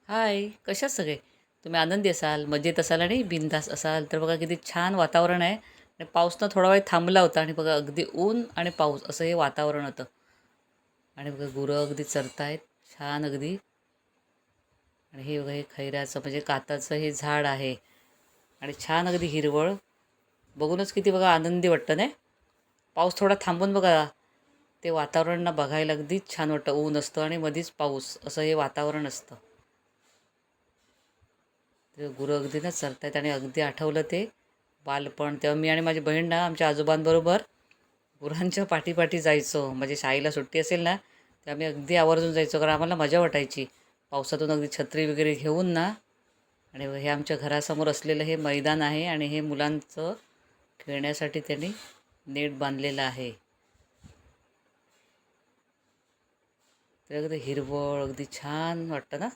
हाय, कशा सगळे? तुम्ही आनंदी असाल, मजेत असाल आणि बिनधास्त असाल तर बघा किती छान वातावरण आहे आणि पाऊस ना थोडा वेळ थांबला होता आणि बघा अगदी ऊन आणि पाऊस असं हे वातावरण होतं. आणि बघा गुरं अगदी चरतायत छान अगदी. आणि हे बघा हे खैऱ्याचं म्हणजे काताचं हे झाड आहे आणि छान अगदी हिरवळ. बघूनच किती बघा आनंदी वाटतं नाही? पाऊस थोडा थांबून बघा ते वातावरण ना बघायला अगदीच छान वाटतं. ऊन असतं आणि मधीच पाऊस असं हे वातावरण असतं. ते गुरं अगदी ना चरतायत आणि अगदी आठवलं ते बालपण. तेव्हा मी आणि माझी बहीण ना आमच्या आजोबांबरोबर गुरांच्या पाठीपाठी जायचो. म्हणजे शाळेला सुट्टी असेल ना, तर आम्ही अगदी आवर्जून जायचो कारण आम्हाला मजा वाटायची. पावसातून अगदी छत्री वगैरे घेऊन ना. आणि हे आमच्या घरासमोर असलेलं हे मैदान आहे आणि हे मुलांचं खेळण्यासाठी त्यांनी नेट बांधलेलं आहे. ते अगदी हिरवळ अगदी छान वाटतं ना.